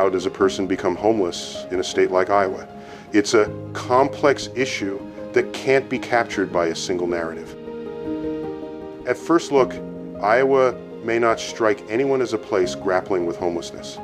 how does a person become homeless in a state like Iowa? It's a complex issue that can't be captured by a single narrative. At first look, Iowa may not strike anyone as a place grappling with homelessness.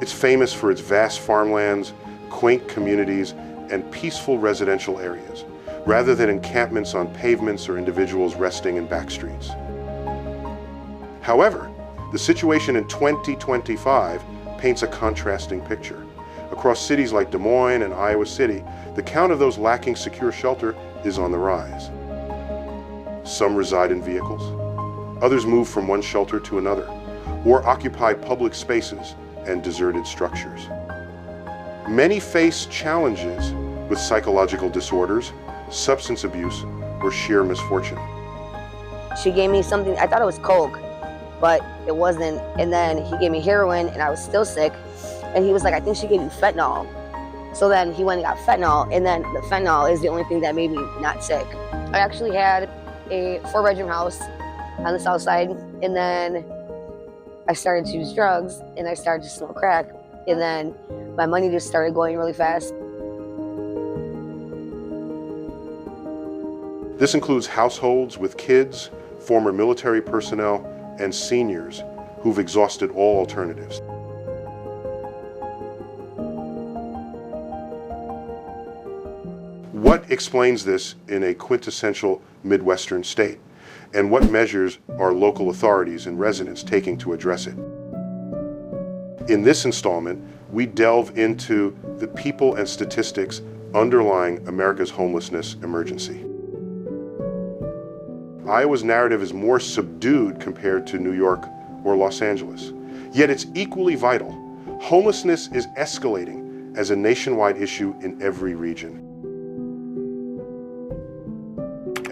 It's famous for its vast farmlands, quaint communities, and peaceful residential areas, rather than encampments on pavements or individuals resting in back streets. However, the situation in 2025 paints a contrasting picture. Across cities like Des Moines and Iowa City, the count of those lacking secure shelter is on the rise. Some reside in vehicles, others move from one shelter to another, or occupy public spaces and deserted structures. Many face challenges with psychological disorders, substance abuse, or sheer misfortune. She gave me something, I thought it was coke, but it wasn't. And then he gave me heroin and I was still sick. And he was like, I think she gave you fentanyl. So then he went and got fentanyl, and then the fentanyl is the only thing that made me not sick. I actually had a 4-bedroom house on the south side, and then I started to use drugs and I started to smoke crack, and then my money just started going really fast. This includes households with kids, former military personnel, and seniors who've exhausted all alternatives. What explains this in a quintessential Midwestern state? And what measures are local authorities and residents taking to address it? In this installment, we delve into the people and statistics underlying America's homelessness emergency. Iowa's narrative is more subdued compared to New York or Los Angeles, yet it's equally vital. Homelessness is escalating as a nationwide issue in every region.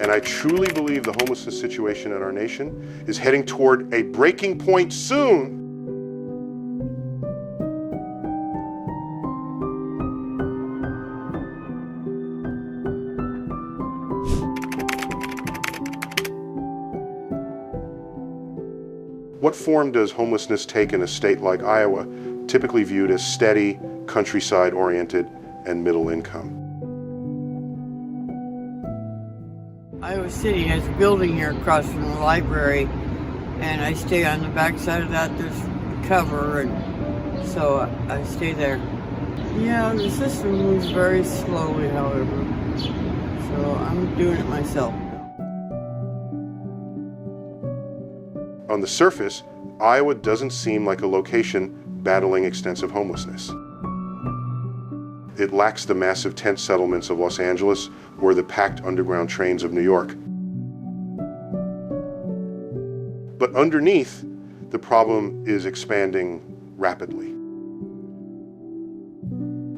And I truly believe the homelessness situation in our nation is heading toward a breaking point soon. What form does homelessness take in a state like Iowa, typically viewed as steady, countryside-oriented, and middle income? Iowa City has a building here across from the library, and I stay on the back side of that. There's cover, and so I stay there. Yeah, the system moves very slowly, however, so I'm doing it myself. On the surface, Iowa doesn't seem like a location battling extensive homelessness. It lacks the massive tent settlements of Los Angeles or the packed underground trains of New York. But underneath, the problem is expanding rapidly.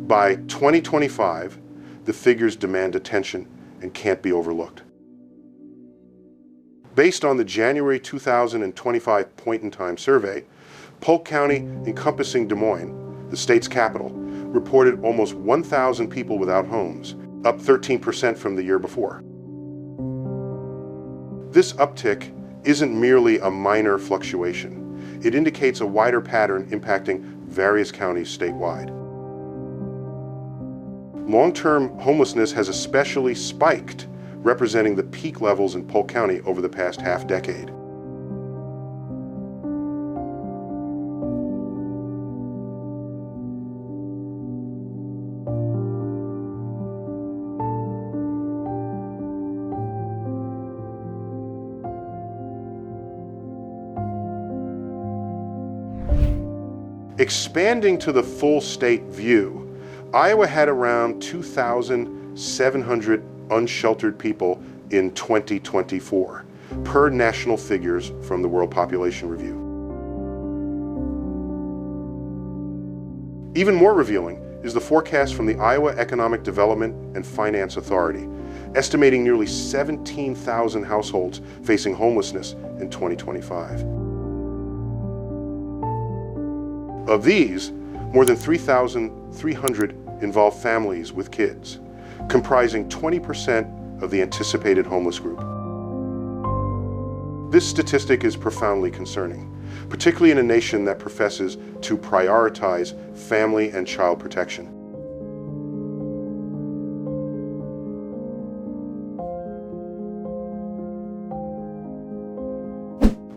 By 2025, the figures demand attention and can't be overlooked. Based on the January 2025 point-in-time survey, Polk County, encompassing Des Moines, the state's capital, reported almost 1,000 people without homes, up 13% from the year before. This uptick isn't merely a minor fluctuation. It indicates a wider pattern impacting various counties statewide. Long-term homelessness has especially spiked, representing the peak levels in Polk County over the past half-decade. Expanding to the full state view, Iowa had around 2,700 unsheltered people in 2024, per national figures from the World Population Review. Even more revealing is the forecast from the Iowa Economic Development and Finance Authority, estimating nearly 17,000 households facing homelessness in 2025. Of these, more than 3,300 involve families with kids, comprising 20% of the anticipated homeless group. This statistic is profoundly concerning. particularly in a nation that professes to prioritize family and child protection.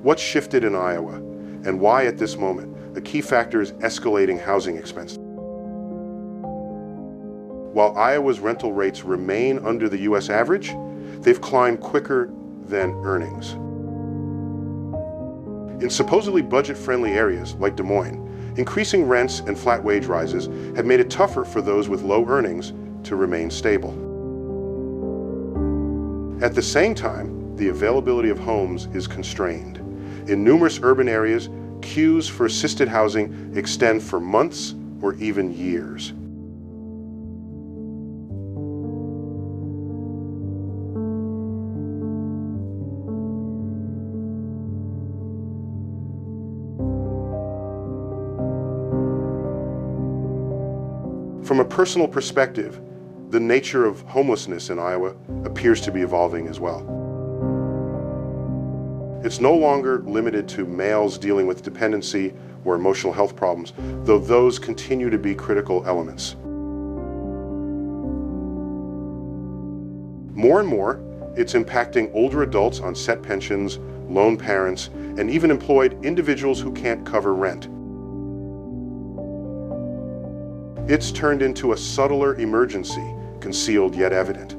What's shifted in Iowa, and why at this moment? A key factor is escalating housing expenses. While Iowa's rental rates remain under the U.S. average, they've climbed quicker than earnings. In supposedly budget-friendly areas like Des Moines, increasing rents and flat wage rises have made it tougher for those with low earnings to remain stable. At the same time, the availability of homes is constrained. In numerous urban areas, queues for assisted housing extend for months or even years. From a personal perspective, the nature of homelessness in Iowa appears to be evolving as well. It's no longer limited to males dealing with dependency or emotional health problems, though those continue to be critical elements. More and more, it's impacting older adults on set pensions, lone parents, and even employed individuals who can't cover rent. It's turned into a subtler emergency, concealed yet evident.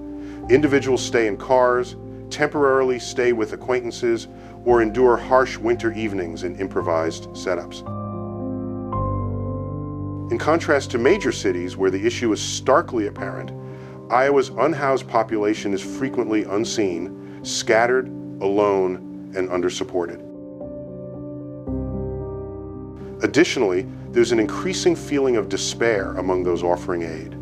Individuals stay in cars, temporarily stay with acquaintances, or endure harsh winter evenings in improvised setups. In contrast to major cities where the issue is starkly apparent, Iowa's unhoused population is frequently unseen, scattered, alone, and undersupported. Additionally, there's an increasing feeling of despair among those offering aid.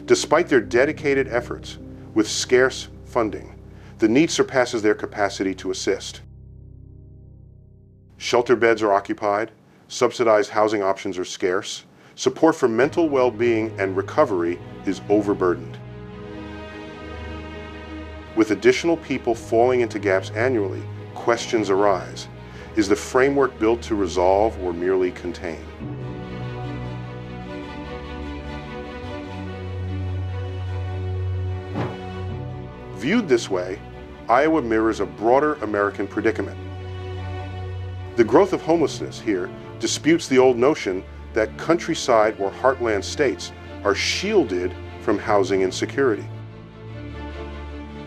Despite their dedicated efforts, with scarce funding, the need surpasses their capacity to assist. Shelter beds are occupied, subsidized housing options are scarce, support for mental well-being and recovery is overburdened. With additional people falling into gaps annually, questions arise. Is the framework built to resolve or merely contain? Viewed this way, Iowa mirrors a broader American predicament. The growth of homelessness here disputes the old notion that countryside or heartland states are shielded from housing insecurity.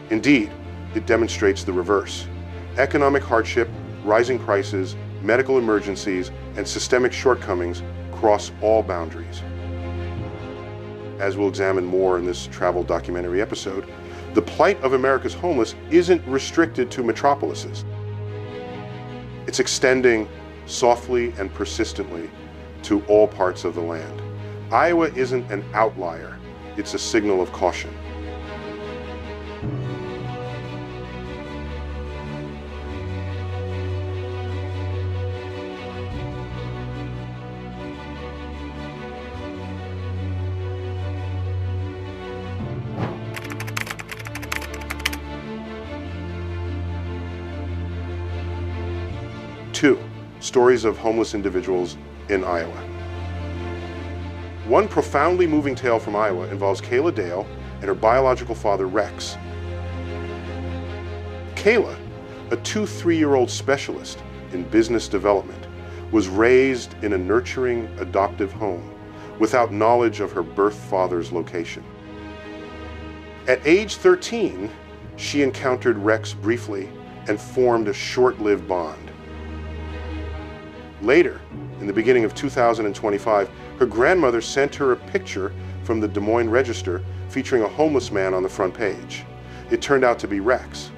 Indeed, it demonstrates the reverse. Economic hardship, rising prices, medical emergencies, and systemic shortcomings cross all boundaries. As we'll examine more in this travel documentary episode, the plight of America's homeless isn't restricted to metropolises. It's extending softly and persistently to all parts of the land. Iowa isn't an outlier, it's a signal of caution. Two, stories of homeless individuals in Iowa. One profoundly moving tale from Iowa involves Kayla Dale and her biological father, Rex. Kayla, a 2-3-year-old specialist in business development, was raised in a nurturing adoptive home without knowledge of her birth father's location. At age 13, she encountered Rex briefly and formed a short-lived bond. Later, in the beginning of 2025, her grandmother sent her a picture from the Des Moines Register featuring a homeless man on the front page. It turned out to be Rex.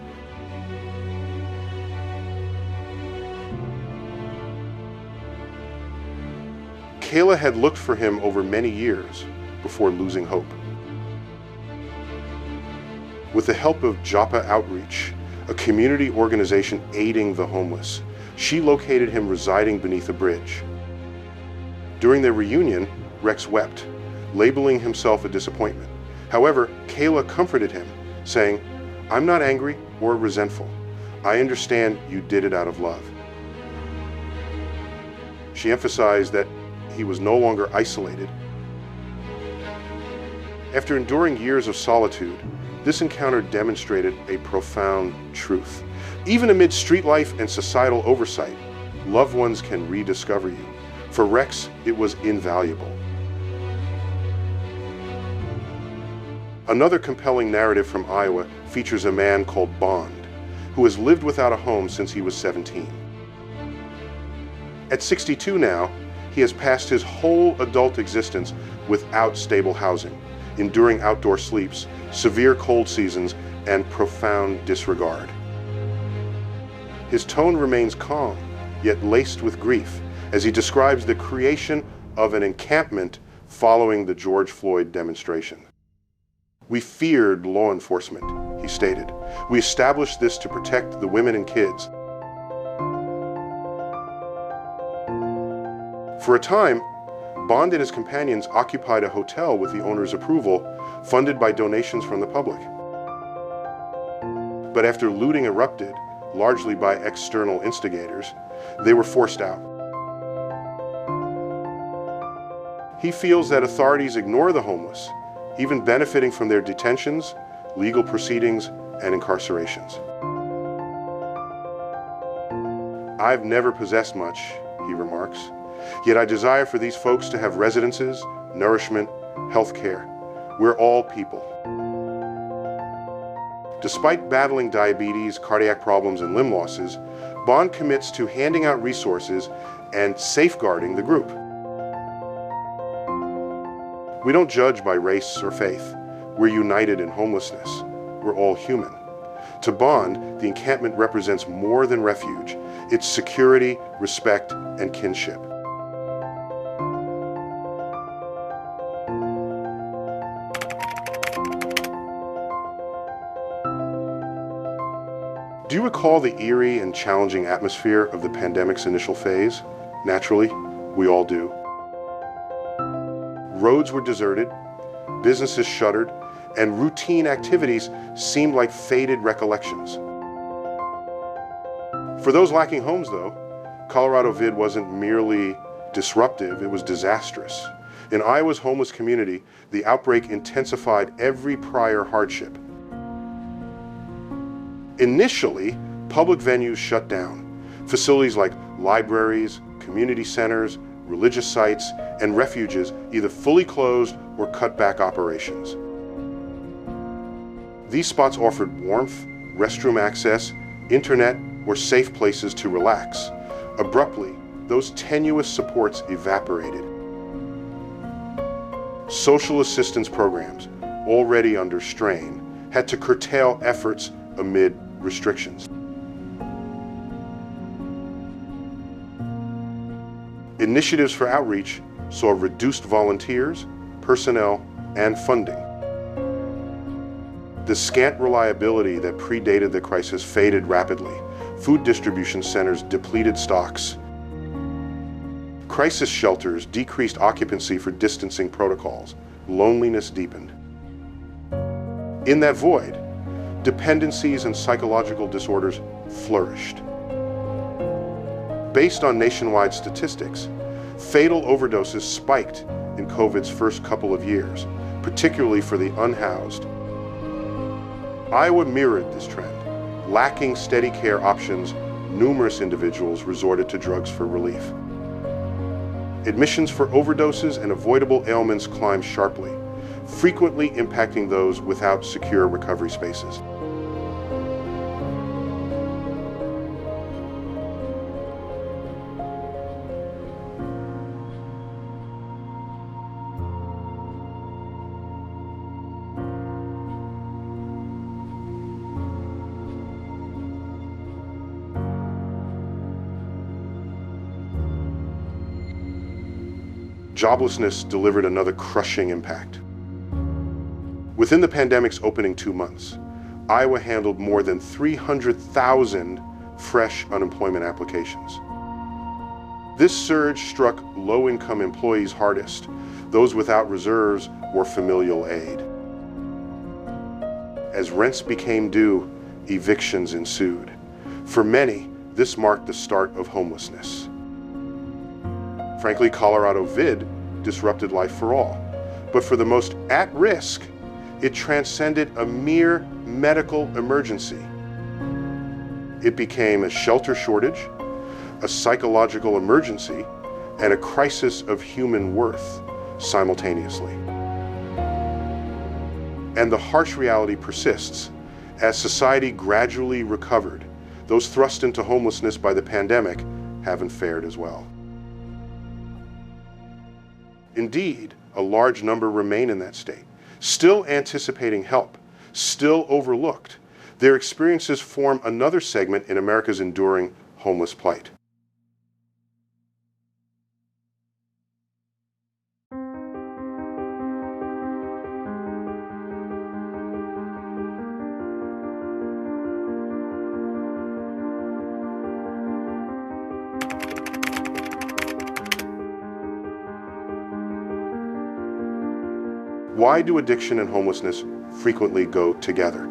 Kayla had looked for him over many years before losing hope. With the help of Joppa Outreach, a community organization aiding the homeless, she located him residing beneath a bridge. During their reunion, Rex wept, labeling himself a disappointment. However, Kayla comforted him, saying, "I'm not angry or resentful. I understand you did it out of love. She emphasized that he was no longer isolated. After enduring years of solitude, this encounter demonstrated a profound truth. Even amid street life and societal oversight, loved ones can rediscover you. For Rex, it was invaluable. Another compelling narrative from Iowa features a man called Bond, who has lived without a home since he was 17. At 62 now, he has passed his whole adult existence without stable housing, enduring outdoor sleeps, severe cold seasons, and profound disregard. His tone remains calm, yet laced with grief, as he describes the creation of an encampment following the George Floyd demonstration. "We feared law enforcement," he stated. "We established this to protect the women and kids." For a time, Bond and his companions occupied a hotel with the owner's approval, funded by donations from the public. But after looting erupted, largely by external instigators, they were forced out. He feels that authorities ignore the homeless, even benefiting from their detentions, legal proceedings, and incarcerations. "I've never possessed much," he remarks, "yet I desire for these folks to have residences, nourishment, health care. We're all people." Despite battling diabetes, cardiac problems, and limb losses, Bond commits to handing out resources and safeguarding the group. "We don't judge by race or faith. We're united in homelessness. We're all human." To Bond, the encampment represents more than refuge. It's security, respect, and kinship. Do you recall the eerie and challenging atmosphere of the pandemic's initial phase? Naturally, we all do. Roads were deserted, businesses shuttered, and routine activities seemed like faded recollections. For those lacking homes, though, Colorado Vid wasn't merely disruptive, it was disastrous. In Iowa's homeless community, the outbreak intensified every prior hardship. Initially, public venues shut down. Facilities like libraries, community centers, religious sites, and refuges either fully closed or cut back operations. These spots offered warmth, restroom access, internet, or safe places to relax. Abruptly, those tenuous supports evaporated. Social assistance programs, already under strain, had to curtail efforts amid restrictions. Initiatives for outreach saw reduced volunteers, personnel, and funding. The scant reliability that predated the crisis faded rapidly. Food distribution centers depleted stocks. Crisis shelters decreased occupancy for distancing protocols. Loneliness deepened. In that void, dependencies and psychological disorders flourished. Based on nationwide statistics, fatal overdoses spiked in COVID's first couple of years, particularly for the unhoused. Iowa mirrored this trend. Lacking steady care options, numerous individuals resorted to drugs for relief. Admissions for overdoses and avoidable ailments climbed sharply, frequently impacting those without secure recovery spaces. Joblessness delivered another crushing impact. Within the pandemic's opening 2 months, Iowa handled more than 300,000 fresh unemployment applications. This surge struck low-income employees hardest, those without reserves or familial aid. As rents became due, evictions ensued. For many, this marked the start of homelessness. Frankly, Colorado Vid disrupted life for all. But for the most at risk, it transcended a mere medical emergency. It became a shelter shortage, a psychological emergency, and a crisis of human worth simultaneously. And the harsh reality persists. As society gradually recovered, those thrust into homelessness by the pandemic haven't fared as well. Indeed, a large number remain in that state, still anticipating help, still overlooked. Their experiences form another segment in America's enduring homeless plight. Why do addiction and homelessness frequently go together?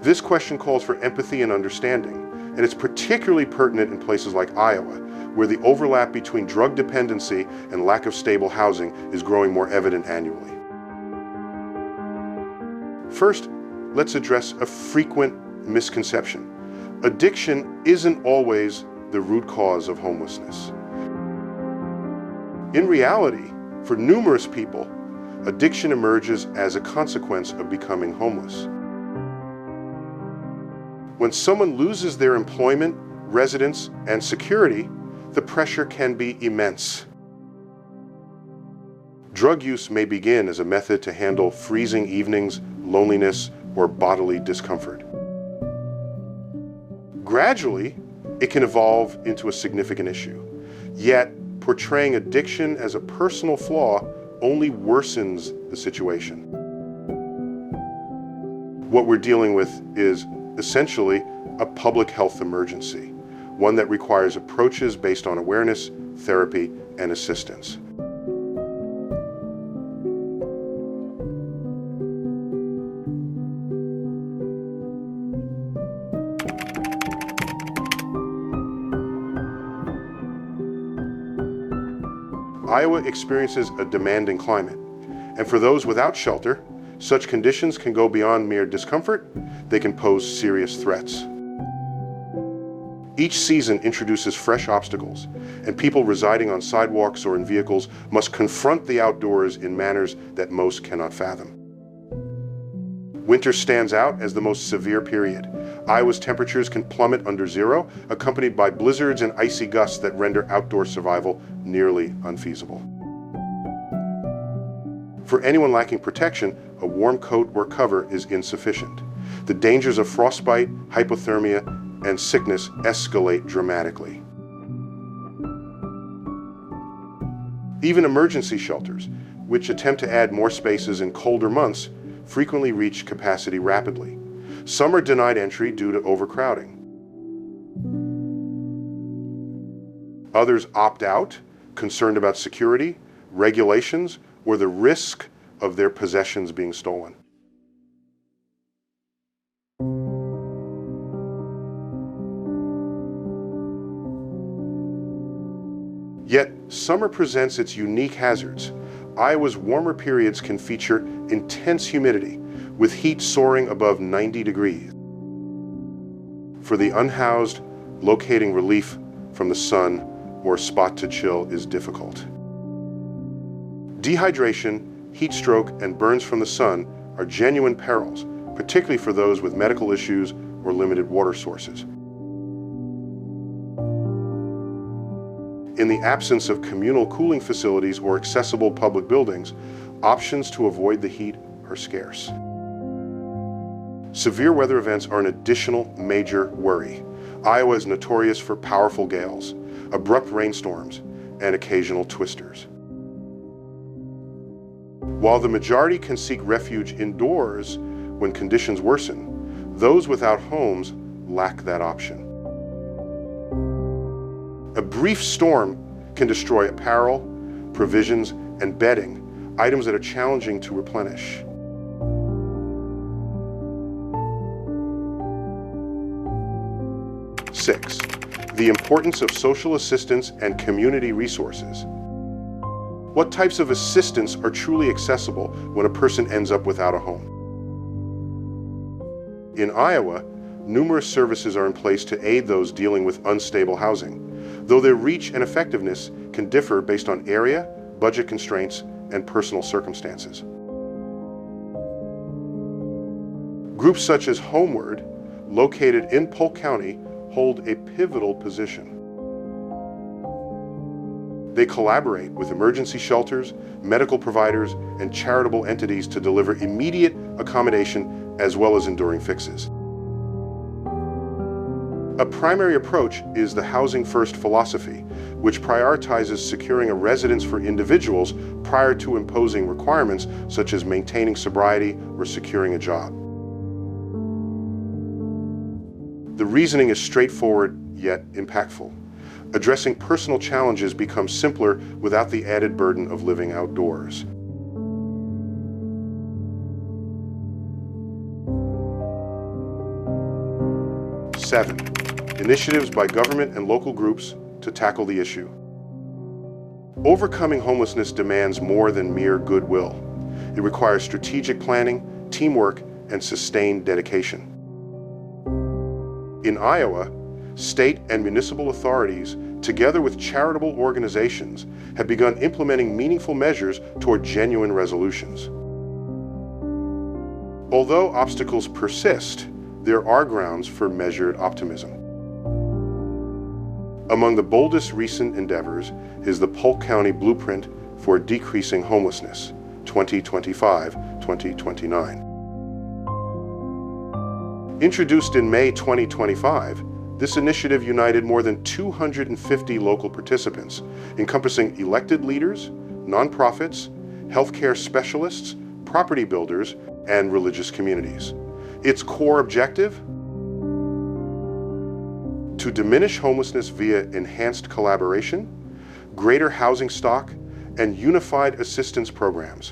This question calls for empathy and understanding, and it's particularly pertinent in places like Iowa, where the overlap between drug dependency and lack of stable housing is growing more evident annually. First, let's address a frequent misconception. Addiction isn't always the root cause of homelessness. In reality, for numerous people, addiction emerges as a consequence of becoming homeless. When someone loses their employment, residence, and security, the pressure can be immense. Drug use may begin as a method to handle freezing evenings, loneliness, or bodily discomfort. Gradually, it can evolve into a significant issue. Yet, portraying addiction as a personal flaw only worsens the situation. What we're dealing with is essentially a public health emergency, one that requires approaches based on awareness, therapy, and assistance. Iowa experiences a demanding climate, and for those without shelter, such conditions can go beyond mere discomfort. They can pose serious threats. Each season introduces fresh obstacles, and people residing on sidewalks or in vehicles must confront the outdoors in manners that most cannot fathom. Winter stands out as the most severe period. Iowa's temperatures can plummet under zero, accompanied by blizzards and icy gusts that render outdoor survival nearly unfeasible. For anyone lacking protection, a warm coat or cover is insufficient. The dangers of frostbite, hypothermia, and sickness escalate dramatically. Even emergency shelters, which attempt to add more spaces in colder months, frequently reach capacity rapidly. Some are denied entry due to overcrowding. Others opt out, concerned about security, regulations, or the risk of their possessions being stolen. Yet, summer presents its unique hazards. Iowa's warmer periods can feature intense humidity, with heat soaring above 90 degrees. For the unhoused, locating relief from the sun or a spot to chill is difficult. Dehydration, heat stroke, and burns from the sun are genuine perils, particularly for those with medical issues or limited water sources. In the absence of communal cooling facilities or accessible public buildings, options to avoid the heat are scarce. Severe weather events are an additional major worry. Iowa is notorious for powerful gales, abrupt rainstorms, and occasional twisters. While the majority can seek refuge indoors when conditions worsen, those without homes lack that option. A brief storm can destroy apparel, provisions, and bedding, items that are challenging to replenish. 6. The importance of social assistance and community resources. What types of assistance are truly accessible when a person ends up without a home? In Iowa, numerous services are in place to aid those dealing with unstable housing, though their reach and effectiveness can differ based on area, budget constraints, and personal circumstances. Groups such as Homeward, located in Polk County, hold a pivotal position. They collaborate with emergency shelters, medical providers, and charitable entities to deliver immediate accommodation as well as enduring fixes. A primary approach is the Housing First philosophy, which prioritizes securing a residence for individuals prior to imposing requirements such as maintaining sobriety or securing a job. The reasoning is straightforward yet impactful. Addressing personal challenges becomes simpler without the added burden of living outdoors. Seven, initiatives by government and local groups to tackle the issue. Overcoming homelessness demands more than mere goodwill. It requires strategic planning, teamwork, and sustained dedication. In Iowa, state and municipal authorities, together with charitable organizations, have begun implementing meaningful measures toward genuine resolutions. Although obstacles persist, there are grounds for measured optimism. Among the boldest recent endeavors is the Polk County Blueprint for Decreasing Homelessness, 2025-2029. Introduced in May 2025, this initiative united more than 250 local participants, encompassing elected leaders, nonprofits, healthcare specialists, property builders, and religious communities. Its core objective? To diminish homelessness via enhanced collaboration, greater housing stock, and unified assistance programs.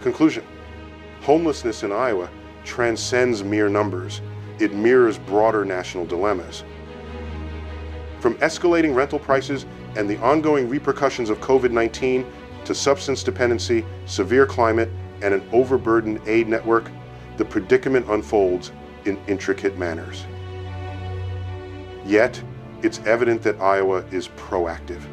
Conclusion: homelessness in Iowa transcends mere numbers. It mirrors broader national dilemmas. From escalating rental prices and the ongoing repercussions of COVID-19 to substance dependency, severe climate, and an overburdened aid network, the predicament unfolds in intricate manners. Yet, it's evident that Iowa is proactive.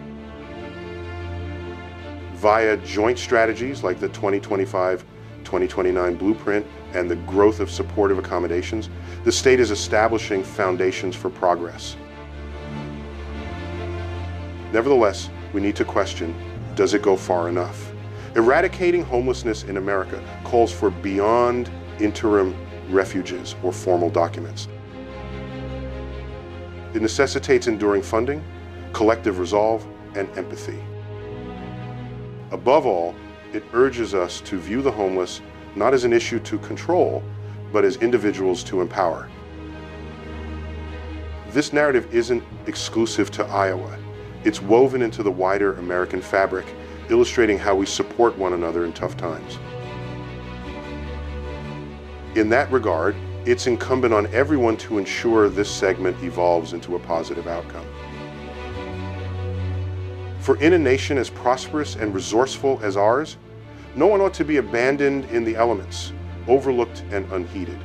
Via joint strategies like the 2025-2029 Blueprint and the growth of supportive accommodations, the state is establishing foundations for progress. Nevertheless, we need to question, does it go far enough? Eradicating homelessness in America calls for beyond interim refuges or formal documents. It necessitates enduring funding, collective resolve, and empathy. Above all, it urges us to view the homeless not as an issue to control, but as individuals to empower. This narrative isn't exclusive to Iowa. It's woven into the wider American fabric, illustrating how we support one another in tough times. In that regard, it's incumbent on everyone to ensure this segment evolves into a positive outcome. For in a nation as prosperous and resourceful as ours, no one ought to be abandoned in the elements, overlooked and unheeded.